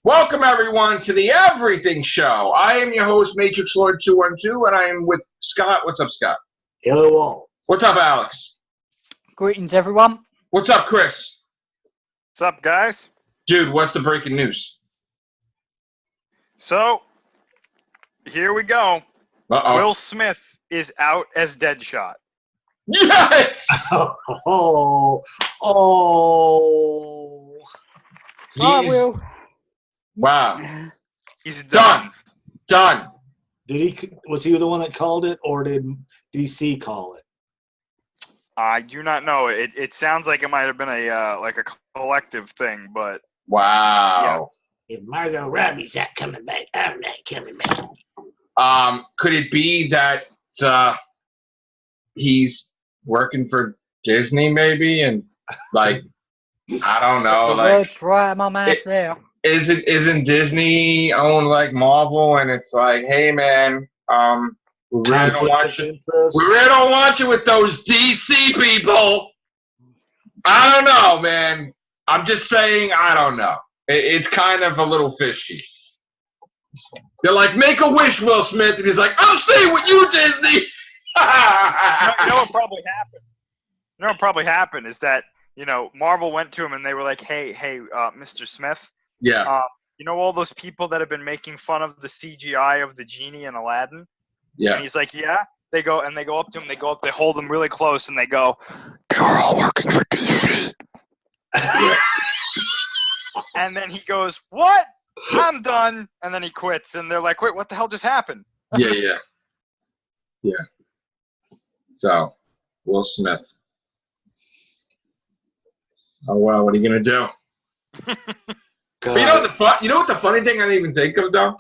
Welcome, everyone, to the Everything Show. I am your host, Matrix Lord 212, and I am with Scott. What's up, Scott? Hello, all. What's up, Alex? Greetings, everyone. What's up, Chris? What's up, guys? Dude, what's the breaking news? So, here we go. Uh-oh. Will Smith is out as Deadshot. Yes! Oh. I will. Wow. He's done. Done. Was he the one that called it, or did DC call it? I do not know. It sounds like it might have been a collective thing, but Wow. If Margot Robbie's not coming back, I'm not coming back. Could it be that he's working for Disney, maybe, and like I don't know, like That's right, my man. There. Isn't Disney owned like Marvel, and it's like, hey man, we really don't want you. We really don't want you with those DC people. I don't know, man. I'm just saying, I don't know. It's kind of a little fishy. They're like, make a wish, Will Smith, and he's like, I'm staying with you, Disney. you know what probably happened? You know what probably happened is that Marvel went to him and they were like, hey, Mr. Smith. Yeah. You know all those people that have been making fun of the CGI of the genie in Aladdin? Yeah. And he's like, yeah. They go up to him. They hold him really close, and they go, they were all working for DC. Yeah. And then he goes, what? I'm done. And then he quits. And they're like, wait, what the hell just happened? Yeah. So, Will Smith. Oh wow, what are you gonna do? But you know what the funny thing I didn't even think of though?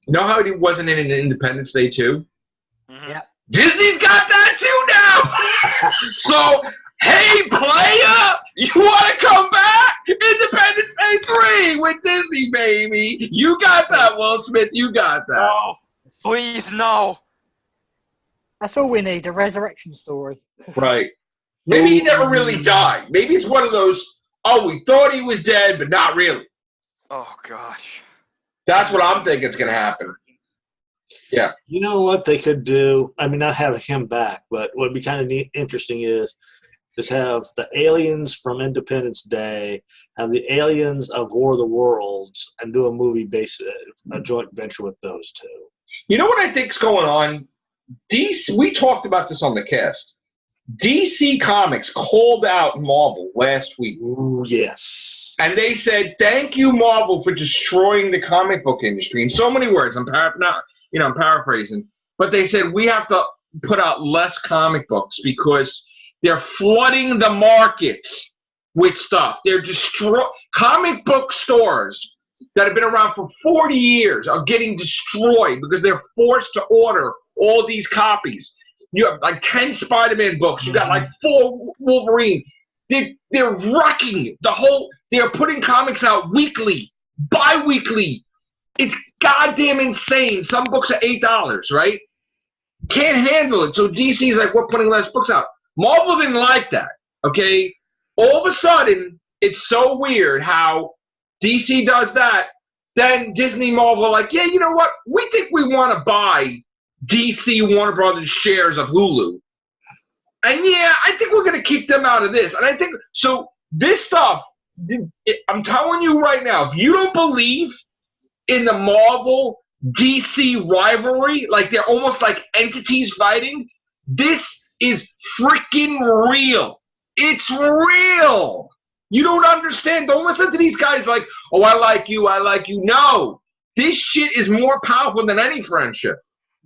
You know how he wasn't in an Independence Day 2? Mm-hmm. Yeah. Disney's got that too now! So, hey player, you wanna come back? Independence Day 3 with Disney, baby! You got that, Will Smith, you got that. No, please, no. That's all we need, a resurrection story. Right. Maybe he never really died. Maybe it's one of those, oh, we thought he was dead, but not really. Oh, gosh. That's what I'm thinking is going to happen. Yeah. You know what they could do? I mean, not having him back, but what would be kind of interesting is have the aliens from Independence Day and the aliens of War of the Worlds and do a movie based, a joint venture with those two. You know what I think's going on? DC, we talked about this on the cast. DC Comics called out Marvel last week. Ooh, yes. And they said, thank you, Marvel, for destroying the comic book industry. In so many words, I'm paraphrasing. But they said, we have to put out less comic books because they're flooding the markets with stuff. They're comic book stores that have been around for 40 years are getting destroyed because they're forced to order all these copies. You have like 10 Spider-Man books. You got like 4 Wolverine. They're wrecking the whole. They're putting comics out weekly, bi-weekly. It's goddamn insane. Some books are $8, right? Can't handle it. So DC's like, we're putting less books out. Marvel didn't like that. Okay. All of a sudden, it's so weird how DC does that. Then Disney, Marvel are like, yeah, you know what? We think we want to buy DC Warner Brothers shares of Hulu. And yeah, I think we're going to kick them out of this. And I think, so this stuff, I'm telling you right now, if you don't believe in the Marvel DC rivalry, like they're almost like entities fighting, this is freaking real. It's real. You don't understand. Don't listen to these guys like, oh, I like you. No, this shit is more powerful than any friendship.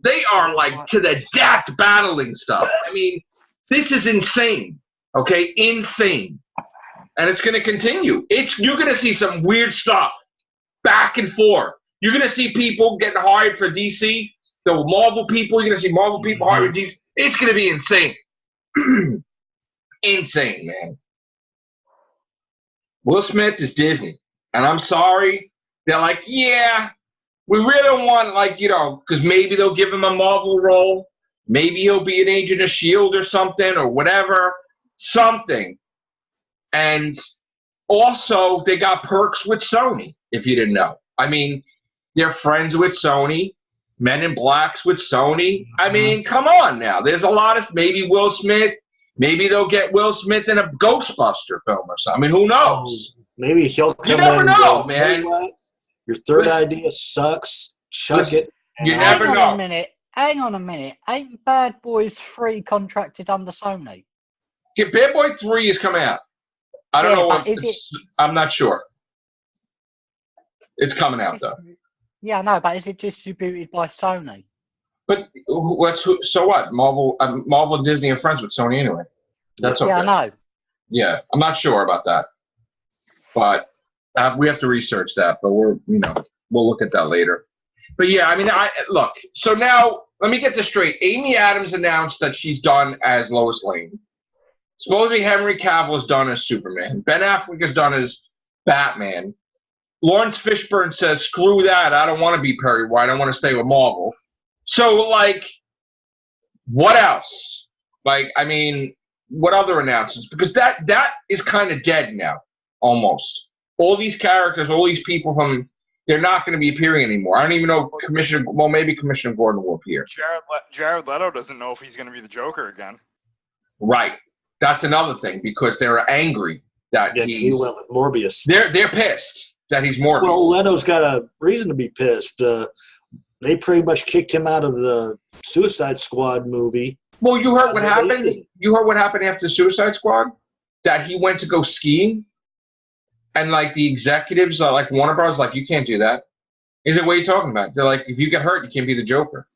They are like to the death battling stuff. I mean, this is insane. Okay, insane. And it's going to continue. You're going to see some weird stuff back and forth. You're going to see people getting hired for DC. The Marvel people, you're going to see Marvel people hired for DC. It's going to be insane. Insane, man. Will Smith is Disney. And I'm sorry. They're like, yeah, we really don't want, like, because maybe they'll give him a Marvel role. Maybe he'll be an agent of S.H.I.E.L.D. or something or whatever. Something. And also, they got perks with Sony, if you didn't know. I mean, they're friends with Sony, Men in Blacks with Sony. I mean, come on now. There's a lot of, maybe Will Smith, maybe they'll get Will Smith in a Ghostbuster film or something. I mean, who knows? Maybe he'll come You never in know, and go, man. You know what? Your third idea sucks. Chuck it. You and never Hang know. on a minute. Hang on a minute. Ain't Bad Boys 3 contracted under Sony? Yeah, Bad Boy 3 is coming out. I don't know but what. I'm not sure. It's coming out, though. Yeah, no, but is it distributed by Sony? But so what? Marvel and Disney are friends with Sony anyway. That's okay. Yeah, I know. Yeah, I'm not sure about that. But we have to research that, but we'll look at that later. But yeah, I mean, look. So now, let me get this straight. Amy Adams announced that she's done as Lois Lane. Supposedly Henry Cavill is done as Superman. Ben Affleck is done as Batman. Lawrence Fishburne says, screw that. I don't want to be Perry White. I want to stay with Marvel. So, like, what else? Like, I mean, what other announcements? Because that is kind of dead now, almost. All these characters, all these people they're not going to be appearing anymore. I don't even know maybe Commissioner Gordon will appear. Jared Leto doesn't know if he's going to be the Joker again. Right. That's another thing, because they're angry that he went with Morbius. They're pissed that he's Morbius. Well, Leto's got a reason to be pissed. They pretty much kicked him out of the Suicide Squad movie. Well, you heard what happened? You heard what happened after Suicide Squad? That he went to go skiing, and, like, the executives, like Warner Bros., like, you can't do that. He's like, what are you talking about? They're like, if you get hurt, you can't be the Joker.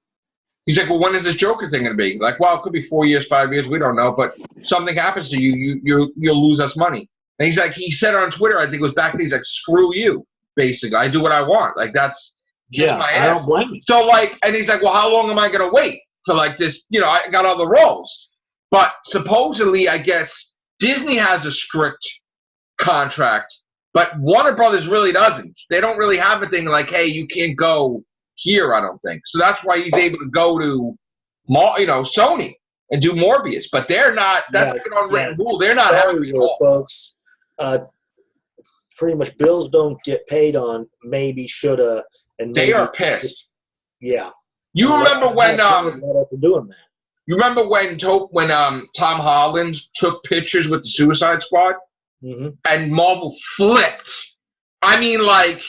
He's like, well, when is this Joker thing going to be? Like, well, it could be 4 years, 5 years, we don't know, but something happens to you'll lose us money. And he's like, he said on Twitter, I think it was back then, he's like, screw you, basically. I do what I want. Like, that's just my ass. I don't blame you. So, like, and he's like, well, how long am I going to wait for, like, this? I got other roles. But supposedly, I guess, Disney has a strict contract, but Warner Brothers really doesn't. They don't really have a thing like, hey, you can't go here, I don't think. So that's why he's able to go to, Sony and do Morbius. But they're not. That's like an unwritten rule. They're not happy at all, folks. Pretty much bills don't get paid on maybe, shoulda, and they are pissed. Yeah. You remember when for doing that? You remember when Tom Holland took pictures with the Suicide Squad, and Marvel flipped? I mean, like,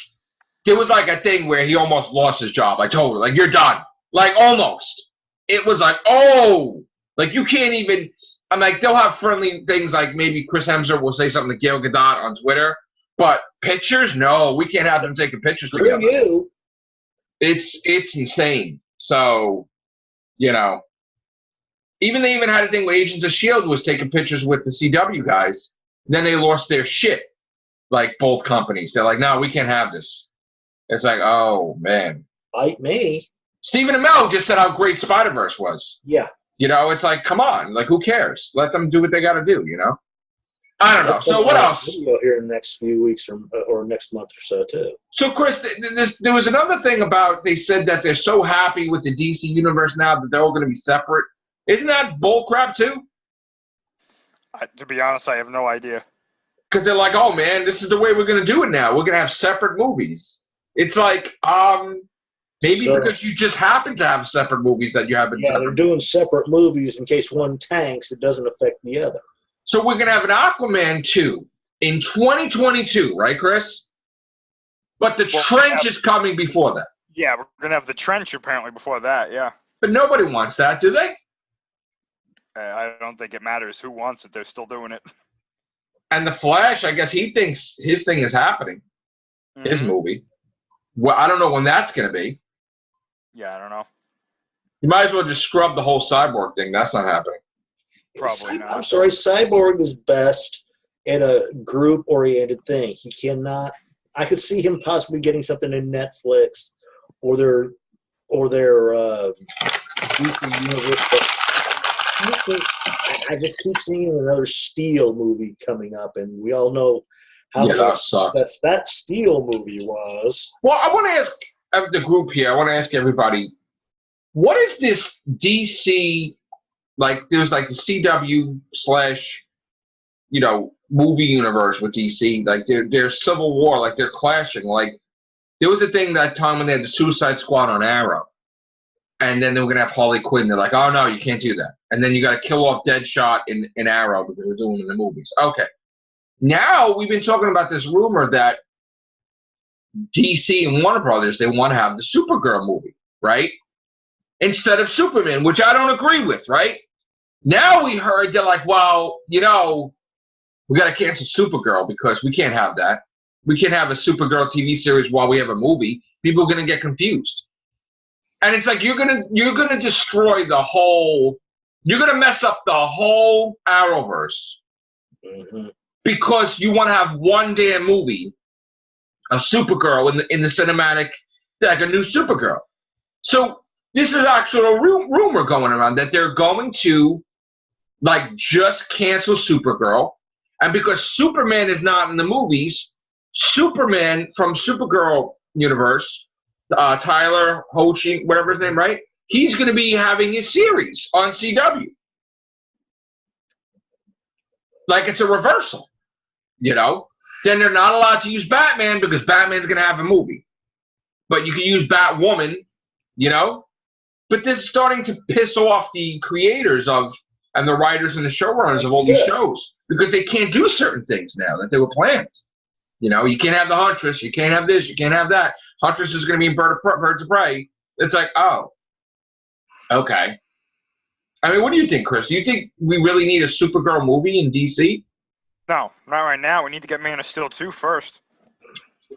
there was like a thing where he almost lost his job. I told her, like, you're done. Like, almost. It was like, oh, like, you can't even. I'm like, they'll have friendly things like maybe Chris Hemsworth will say something to Gail Gadot on Twitter, but pictures, no, we can't have them taking pictures together. You. It's insane. So, they even had a thing where Agents of S.H.I.E.L.D. was taking pictures with the CW guys. Then they lost their shit, like both companies. They're like, no, we can't have this. It's like, oh, man. Bite me. Stephen Amell just said how great Spider-Verse was. Yeah. It's like, come on. Like, who cares? Let them do what they got to do, I don't know. So what else? Here in the next few weeks or next month or so, too. So, Chris, there was another thing about, they said that they're so happy with the DC universe now that they're all going to be separate. Isn't that bullcrap, too? To be honest, I have no idea. Because they're like, oh, man, this is the way we're going to do it now. We're going to have separate movies. It's like, maybe because you just happen to have separate movies that you haven't. Yeah, they're doing separate movies in case one tanks. It doesn't affect the other. So we're going to have an Aquaman 2 in 2022, right, Chris? But the Trench is coming before that. Yeah, we're going to have the Trench apparently before that, yeah. But nobody wants that, do they? I don't think it matters who wants it. They're still doing it. And the Flash, I guess he thinks his thing is happening. His movie. Well, I don't know when that's going to be. Yeah, I don't know. You might as well just scrub the whole Cyborg thing. That's not happening. Probably not. I'm sorry. Cyborg is best in a group-oriented thing. He cannot. I could see him possibly getting something in Netflix or their DC universe. But I just keep seeing another Steel movie coming up, and we all know how that Steel movie was. Well, I want to ask the group here. I want to ask everybody, what is this DC? Like, there's like the CW / movie universe with DC. Like they're civil war, like they're clashing. Like there was a thing that time when they had the Suicide Squad on Arrow, and then they were gonna have Harley Quinn. They're like, oh no, you can't do that. And then you got to kill off Deadshot in Arrow because they're doing it in the movies. Okay, now we've been talking about this rumor that DC and Warner Brothers, they want to have the Supergirl movie, right? Instead of Superman, which I don't agree with, right? Now we heard they're like, well, we got to cancel Supergirl because we can't have that. We can't have a Supergirl TV series while we have a movie. People are going to get confused. And it's like you're gonna destroy the whole, you're going to mess up the whole Arrowverse because you want to have one damn movie, a Supergirl in the cinematic, like a new Supergirl. So this is actually a rumor going around that they're going to like just cancel Supergirl, and because Superman is not in the movies, Superman from Supergirl universe, Tyler Hoechlin, whatever his name, right? He's going to be having his series on CW. Like it's a reversal, Then they're not allowed to use Batman because Batman's going to have a movie. But you can use Batwoman, But this is starting to piss off the creators and the writers and the showrunners of all these shows because they can't do certain things now that they were planned. You can't have the Huntress, you can't have this, you can't have that. Huntress is going to be in Birds of Prey. It's like, oh, okay. I mean, what do you think, Chris? Do you think we really need a Supergirl movie in DC? No, not right now. We need to get Man of Steel 2 first.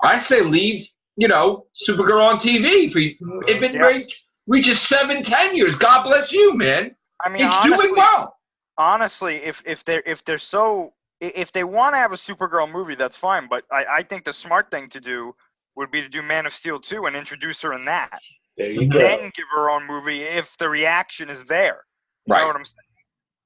I say leave, Supergirl on TV. If it reaches 7-10 years, God bless you, man. I mean, He's honestly, doing well. Honestly, if they want to have a Supergirl movie, that's fine. But I think the smart thing to do would be to do Man of Steel 2 and introduce her in that. There you go. Then give her own movie if the reaction is there. You know what I'm saying?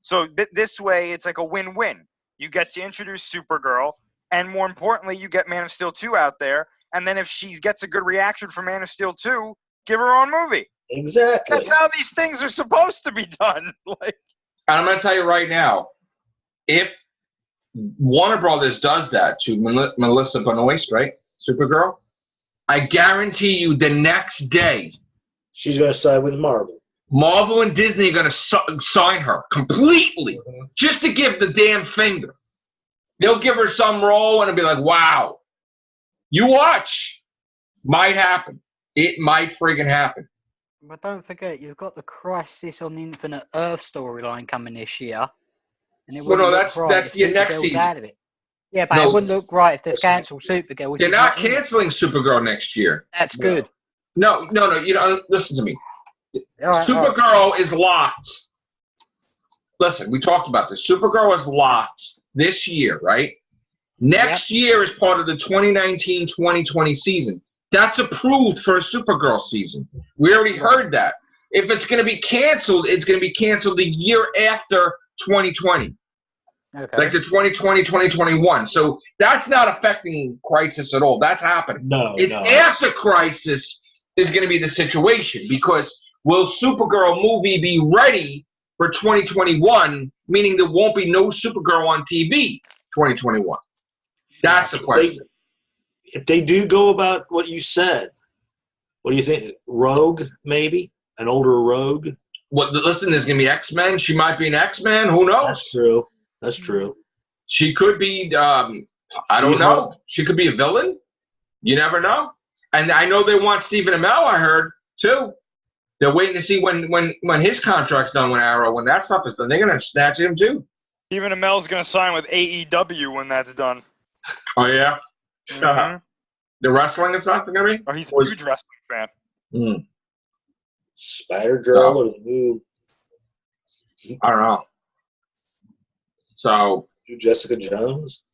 So this way, it's like a win-win. You get to introduce Supergirl, and more importantly, you get Man of Steel 2 out there. And then if she gets a good reaction from Man of Steel 2, give her own movie. Exactly. That's how these things are supposed to be done. And I'm going to tell you right now, if Warner Brothers does that to Melissa Benoist, right, Supergirl, I guarantee you the next day, she's going to side with Marvel. Marvel and Disney are going to sign her completely just to give the damn finger. They'll give her some role and it'll be like, wow. You watch. Might happen. It might friggin' happen. But don't forget, you've got the Crisis on Infinite Earth storyline coming this year. And it that's your next season. Out of it. Yeah, but it wouldn't look right if they cancel Supergirl. They're not canceling Supergirl next year. That's good. No. Listen to me. Supergirl is locked. Listen, we talked about this. Supergirl is locked this year, right? Next year is part of the 2019-2020 season. That's approved for a Supergirl season. We already heard that. If it's going to be canceled, it's going to be canceled the year after 2020. Okay. Like the 2020-2021. So that's not affecting Crisis at all. That's happening. It's after Crisis is going to be the situation because will Supergirl movie be ready for 2021, meaning there won't be no Supergirl on TV 2021? That's the question. If they do go about what you said, what do you think? Rogue, maybe? An older Rogue? Listen, there's going to be X-Men. She might be an X-Men. Who knows? That's true. She could be, I don't know. She could be a villain. You never know. And I know they want Stephen Amell, I heard, too. They're waiting to see when his contract's done with Arrow, when that stuff is done. They're going to snatch him, too. Stephen Amell's going to sign with AEW when that's done. Oh, yeah? Mm-hmm. The wrestling and stuff, going to be? Oh, he's a huge wrestling fan. Mm. Spider-Girl or the new... I don't know. So... Jessica Jones?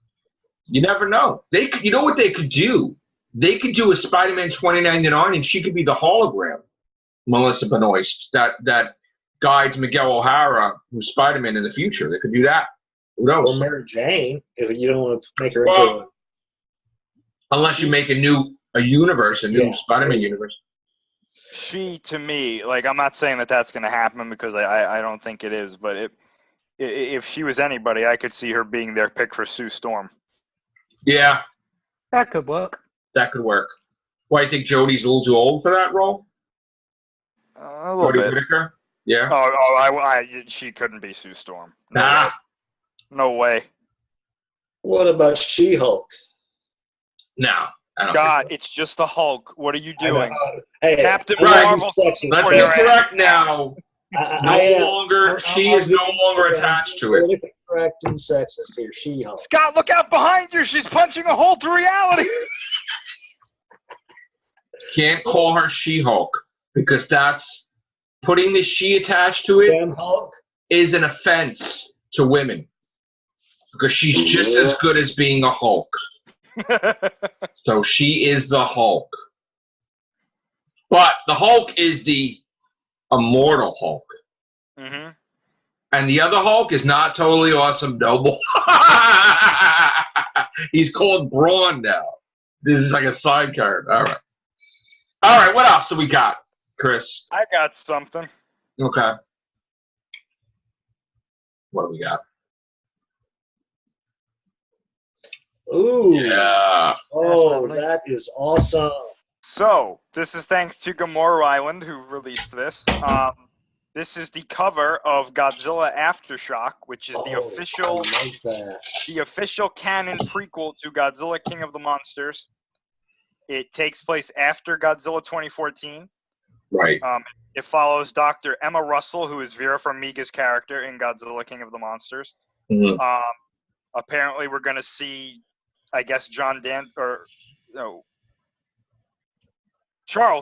You never know. You know what they could do? They could do a Spider-Man 2099 and she could be the hologram, Melissa Benoist, that guides Miguel O'Hara, who's Spider-Man in the future. They could do that. Who knows? Or Mary Jane, if you don't want to make her into a... Unless you make a new universe, a new Spider-Man universe. She, to me, like, I'm not saying that that's going to happen because I don't think it is, but if she was anybody, I could see her being their pick for Sue Storm. Yeah, That could work. that could work. Why, you think Jodie's a little too old for that role? A little Jodie bit. Whittaker? Yeah. She couldn't be Sue Storm. No way. No way. What about She-Hulk? No. Scott, it's just the Hulk. What are you doing? Hey, Captain Right. Marvel. Let's be correct now. She is no longer attached to it. Politically correct and sexist here. She-Hulk. Scott, look out behind you. She's punching a hole through reality. Can't call her She-Hulk because that's putting the she attached to it Damn Hulk. is an offense to women because she's just as good as being a Hulk. So she is the Hulk. But the Hulk is the immortal Hulk. Mm-hmm. And the other Hulk is not totally awesome, noble. He's called Braun now. This is like a side card. All right, what else do we got, Chris? I got something. Okay. What do we got? Ooh. Yeah. Oh, that is awesome. So, this is thanks to Gamora Island, who released this. This is the cover of Godzilla Aftershock, which is the official canon prequel to Godzilla King of the Monsters. It takes place after Godzilla 2014. Right. It follows Dr. Emma Russell, who is Vera Farmiga's character in Godzilla King of the Monsters. Mm-hmm. Apparently, we're going to see, I guess, Charles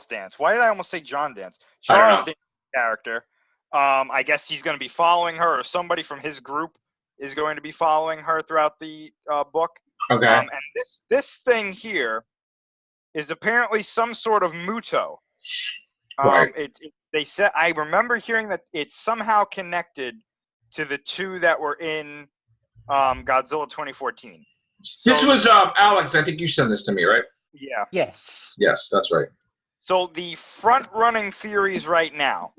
Dance. Why did I almost say John Dance? Charles Dance character. I guess he's going to be following her, or somebody from his group is going to be following her throughout the book. Okay. And this thing here is apparently some sort of Muto. Right. They said, I remember hearing that it's somehow connected to the two that were in Godzilla 2014. This was Alex. I think you sent this to me, right? Yeah. Yes. Yes, that's right. So the front-running theories right now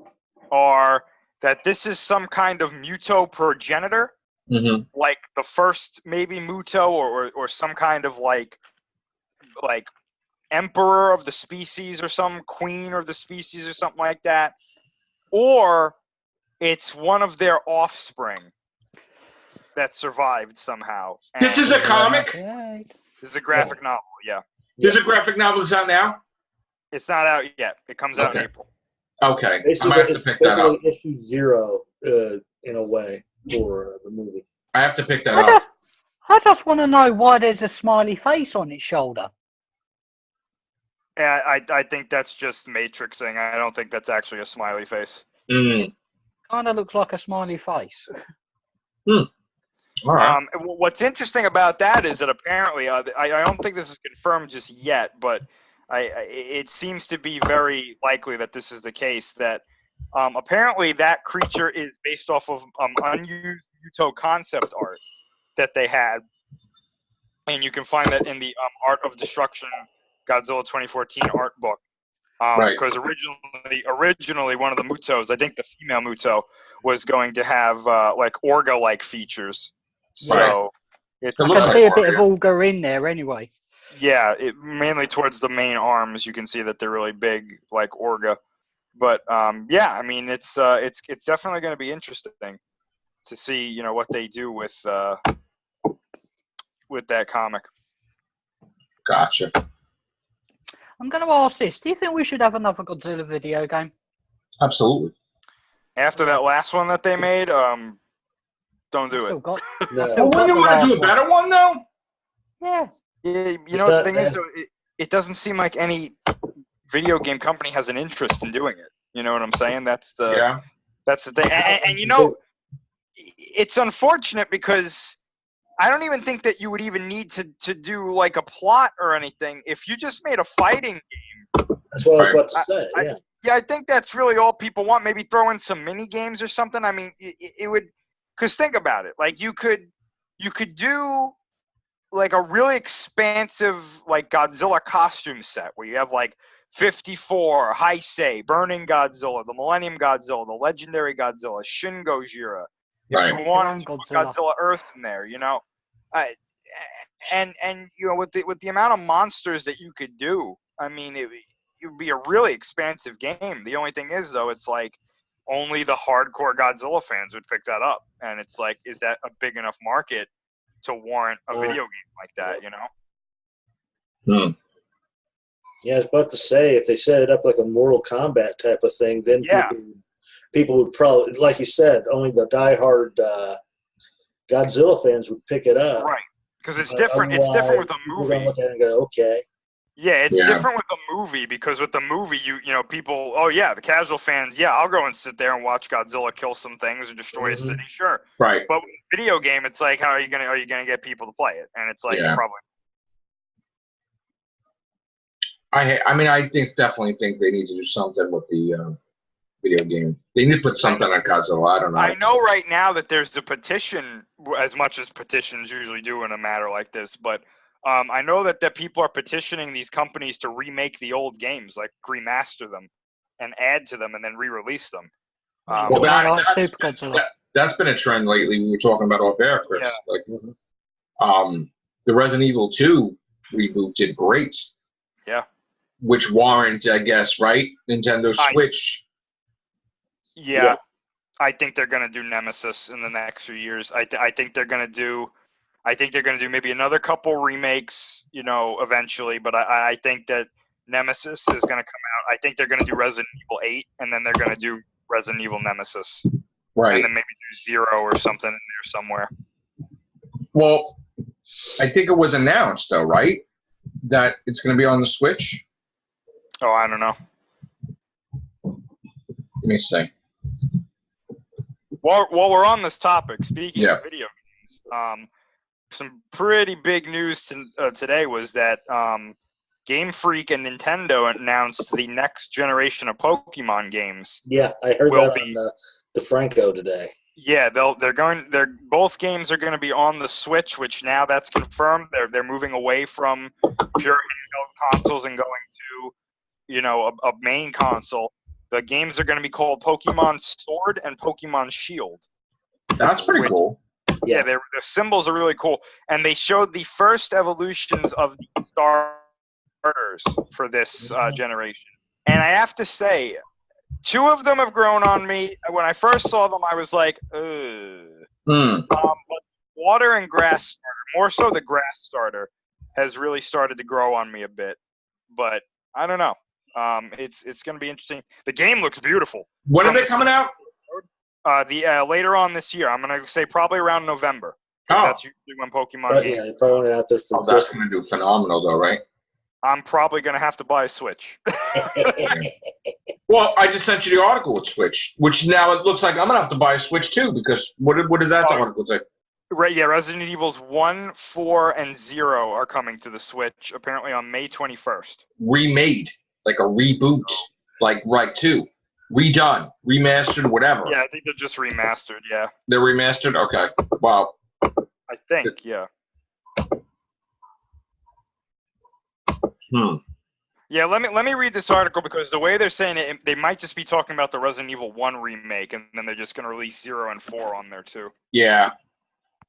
are that this is some kind of Muto progenitor, like the first maybe Muto, or some kind of like emperor of the species, or some queen of the species, or something like that, or it's one of their offspring that survived somehow. This is a comic? Okay. This is a graphic novel, yeah. This is a graphic novel that's out now? It's not out yet. It comes out in April. Okay. Basically, I might have to pick that up. issue 0 in a way for the movie. I have to pick that up. I just want to know why there's a smiley face on its shoulder. Yeah, I think that's just matrixing. I don't think that's actually a smiley face. Mm. Kind of looks like a smiley face. All right. What's interesting about that is that apparently, I don't think this is confirmed just yet, but it seems to be very likely that this is the case, that apparently that creature is based off of unused Muto concept art that they had. And you can find that in the Art of Destruction Godzilla 2014 art book. Right. Because originally one of the Mutos, I think the female Muto, was going to have like Orga-like features. So it's I can see a bit of Orga in there anyway. Yeah, mainly towards the main arms, you can see that they're really big, like Orga. But yeah, I mean, it's definitely going to be interesting to see, what they do with that comic. Gotcha. I'm going to ask this. Do you think we should have another Godzilla video game? Absolutely. After that last one that they made, don't do it. No. Well, wouldn't you want to do a better one, though? Yeah. The thing is, though, it doesn't seem like any video game company has an interest in doing it. You know what I'm saying? That's the thing. And it's unfortunate because I don't even think that you would even need to do like a plot or anything. If you just made a fighting game. That's what I was about to say. I think that's really all people want. Maybe throw in some mini games or something. I mean, it would, because think about it. Like you could do like a really expansive like Godzilla costume set where you have like 54, Heisei, Burning Godzilla, the Millennium Godzilla, the Legendary Godzilla, Shin Gojira. If you want Godzilla Earth in there, you know, and you know, with the amount of monsters that you could do, I mean, it would be a really expansive game. The only thing is, though, it's like only the hardcore Godzilla fans would pick that up, and it's like, is that a big enough market to warrant a video game like that? You know? Yeah, I was about to say, if they set it up like a Mortal Kombat type of thing, then people would probably, like you said, only the diehard Godzilla fans would pick it up. Right, because it's different. It's different with a movie. People look at it and go, okay. Yeah, it's different with a movie, because with the movie, you know, people, oh yeah, the casual fans, yeah, I'll go and sit there and watch Godzilla kill some things and destroy a city, sure. Right. But with a video game, it's like, how are you gonna get people to play it? And it's like, probably. I mean, definitely think they need to do something with the video game. They need to put something on Godzilla. I don't know. I know right now that there's a petition, as much as petitions usually do in a matter like this, but I know that people are petitioning these companies to remake the old games, like remaster them and add to them and then re-release them. Well, that's been a trend lately. We were talking about off air, Chris. Yeah. Like, the Resident Evil 2 reboot did great. Yeah. Which warrant, I guess, right? Nintendo Switch. Yeah. I think they're going to do Nemesis in the next few years. I think they're going to do maybe another couple remakes, you know, eventually. But I think that Nemesis is going to come out. I think they're going to do Resident Evil 8, and then they're going to do Resident Evil Nemesis. Right. And then maybe do 0 or something in there somewhere. Well, I think it was announced, though, right? That it's going to be on the Switch? Oh, I don't know. Let me see. While we're on this topic, speaking of video games, some pretty big news today was that Game Freak and Nintendo announced the next generation of Pokemon games. Yeah, I heard that on DeFranco today. Yeah, both games are going to be on the Switch, which now that's confirmed. They're moving away from pure handheld consoles and going to, you know, a main console. The games are going to be called Pokemon Sword and Pokemon Shield. That's pretty cool. Yeah, the symbols are really cool. And they showed the first evolutions of the starters for this generation. And I have to say, 2 of them have grown on me. When I first saw them, I was like, ugh. But water and grass starter, more so the grass starter, has really started to grow on me a bit. But I don't know. It's going to be interesting. The game looks beautiful. When are they coming out? Later on this year. I'm going to say probably around November. That's usually when Pokemon games. Yeah, you're probably out there for that's going to do phenomenal, though, right? I'm probably going to have to buy a Switch. Well, I just sent you the article with Switch, which now it looks like I'm going to have to buy a Switch, too, because what does that article say? Right, yeah, Resident Evils 1, 4, and 0 are coming to the Switch, apparently on May 21st. Remade, like a reboot, like right 2. Redone, remastered, whatever. Yeah, I think they're just remastered, yeah. They're remastered? Okay. Wow. I think, yeah. Yeah, let me read this article, because the way they're saying it, they might just be talking about the Resident Evil 1 remake, and then they're just going to release 0 and 4 on there too. Yeah.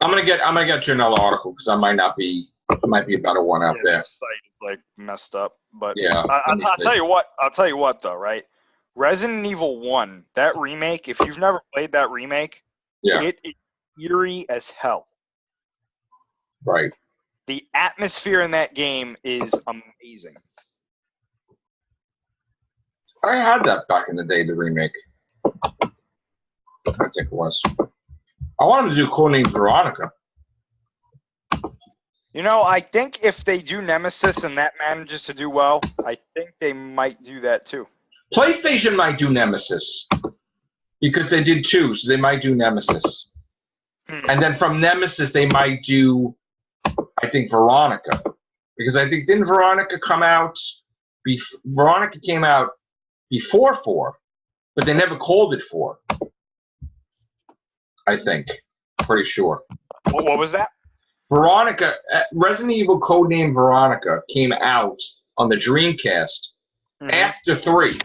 I'm gonna get you another article, because I might be a better one out there. The site is like messed up, but yeah. I'll tell you what. I'll tell you what, though, right? Resident Evil 1, that remake. If you've never played that remake, it is eerie as hell. Right. The atmosphere in that game is amazing. I had that back in the day, the remake. I think it was. I wanted to do Codename Veronica. You know, I think if they do Nemesis and that manages to do well, I think they might do that too. PlayStation might do Nemesis, because they did 2, so they might do Nemesis. And then from Nemesis, they might do, I think, Veronica. Because I think, didn't Veronica come out, Veronica came out before 4, but they never called it 4. I think. Pretty sure. What was that? Veronica, Resident Evil Codename Veronica came out on the Dreamcast after 3.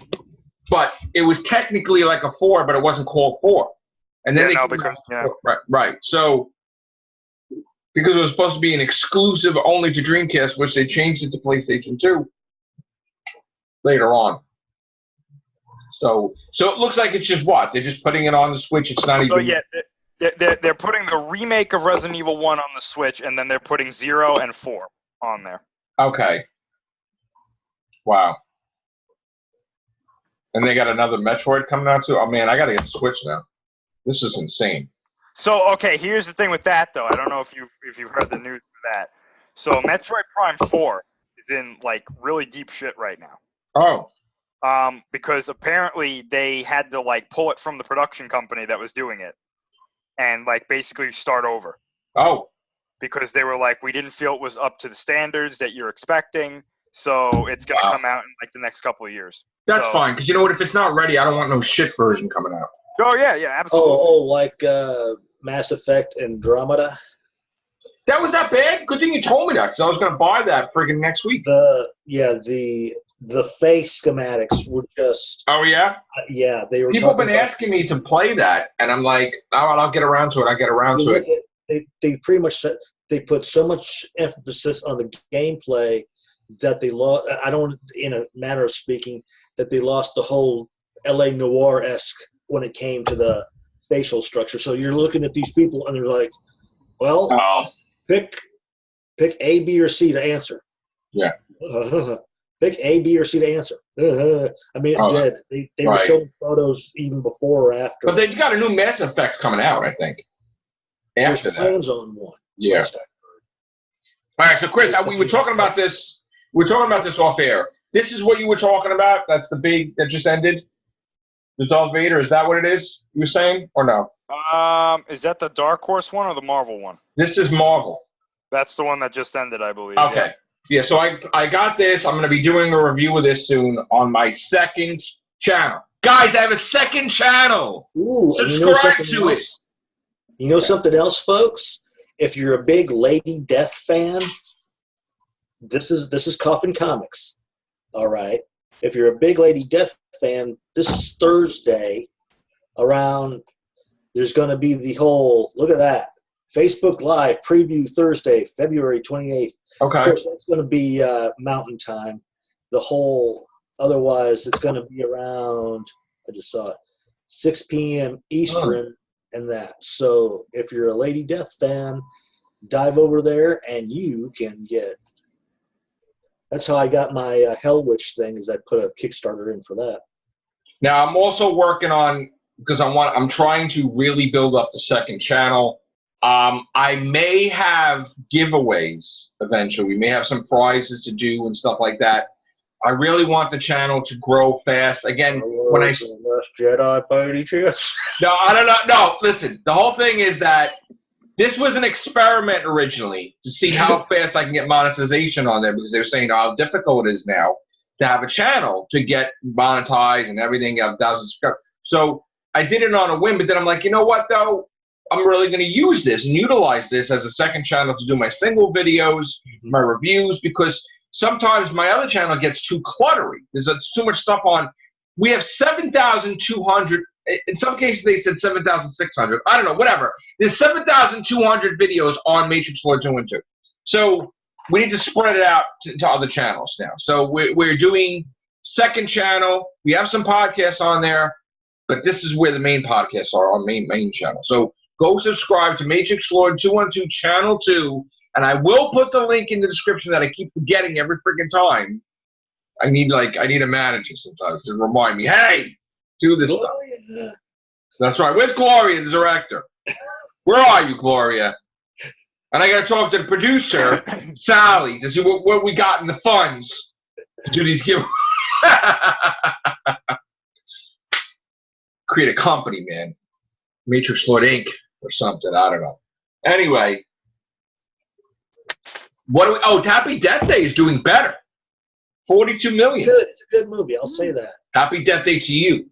But it was technically like a 4, but it wasn't called 4. And then yeah. Right. So because it was supposed to be an exclusive only to Dreamcast, which they changed it to PlayStation 2 later on. So it looks like it's just what? They're just putting it on the Switch. It's not even. So yeah, they're putting the remake of Resident Evil 1 on the Switch, and then they're putting 0 and 4 on there. Okay. Wow. And they got another Metroid coming out too. Oh man, I gotta get the Switch now. This is insane. So okay, here's the thing with that though. I don't know if you've heard the news for that. So Metroid Prime 4 is in like really deep shit right now. Oh. Because apparently they had to like pull it from the production company that was doing it, and like basically start over. Oh. Because they were like, we didn't feel it was up to the standards that you're expecting, so it's gonna come out in like the next couple of years. That's fine, because you know what? If it's not ready, I don't want no shit version coming out. Oh yeah, absolutely. Like Mass Effect Andromeda. That was that bad? Good thing you told me that, because I was gonna buy that friggin' next week. The face schematics were just. Oh yeah. Yeah, they were. People have been asking me to play that, and I'm like, oh, I'll get around to it. I'll get around to it. They pretty much said they put so much emphasis on the gameplay that they lost. I don't, in a manner of speaking, that they lost the whole L.A. Noire-esque when it came to the facial structure. So you're looking at these people, and they're like, "Well, pick A, B, or C to answer." Yeah. Pick A, B, or C to answer. I mean, it did. They were showing photos even before or after. But they've got a new Mass Effect coming out, I think. There's plans on one. Yeah. All right, so Chris, we were talking about this. We were talking about this off air. This is what you were talking about. That's the big that just ended. The Darth Vader. Is that what it is? You were saying or no? Is that the Dark Horse one or the Marvel one? This is Marvel. That's the one that just ended, I believe. Okay. Yeah. So I got this. I'm going to be doing a review of this soon on my second channel. Guys, I have a second channel. Ooh, subscribe to it. You know something else, folks? If you're a big Lady Death fan, this is Coffin Comics. All right. If you're a big Lady Death fan, this Thursday there's going to be the whole, look at that, Facebook Live preview Thursday, February 28th. Okay. Of course, that's going to be Mountain Time. Otherwise, it's going to be around, I just saw it, 6 p.m. Eastern and that. So if you're a Lady Death fan, dive over there and you can get. That's how I got my Hell Witch thing, is I put a Kickstarter in for that. Now, I'm also working on, because I'm trying to really build up the second channel. I may have giveaways eventually. We may have some prizes to do and stuff like that. I really want the channel to grow fast. Again, when I Last Jedi by any chance? No, I don't know. No, listen. The whole thing is that this was an experiment originally to see how fast I can get monetization on there, because they were saying how difficult it is now to have a channel to get monetized and everything. So I did it on a whim, but then I'm like, you know what though? I'm really going to use this and utilize this as a second channel to do my single videos, my reviews, because sometimes my other channel gets too cluttery. There's too much stuff on. We have 7,200. In some cases, they said 7,600. I don't know, whatever. There's 7,200 videos on Matrix Lord 2 and 2. So we need to spread it out to other channels now. So we're doing second channel. We have some podcasts on there, but this is where the main podcasts are, on main channel. So go subscribe to Matrix Lord 212 Channel 2, and I will put the link in the description that I keep forgetting every freaking time. I need a manager sometimes to remind me, hey, do this Gloria stuff. That's right. Where's Gloria, the director? Where are you, Gloria? And I got to talk to the producer, Sally, to see what we got in the funds to do these giveaways. Create a company, man. Matrix Lord Inc. or something. I don't know. Anyway, Happy Death Day is doing better. 42 million. It's a good movie. I'll say that. Happy Death Day to you.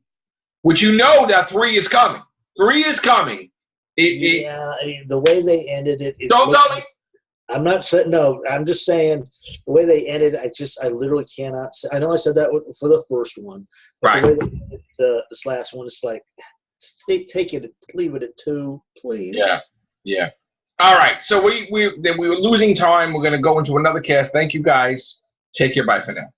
Which you know that 3 is coming. 3 is coming. The way they ended it. Don't tell me. I'm not saying, no, I'm just saying the way they ended, I literally cannot say. I know I said that for the first one. But right. The way they ended this last one, it's like, leave it at 2, please. Yeah, yeah. All right, so we were losing time. We're going to go into another cast. Thank you, guys. Take care. Bye for now.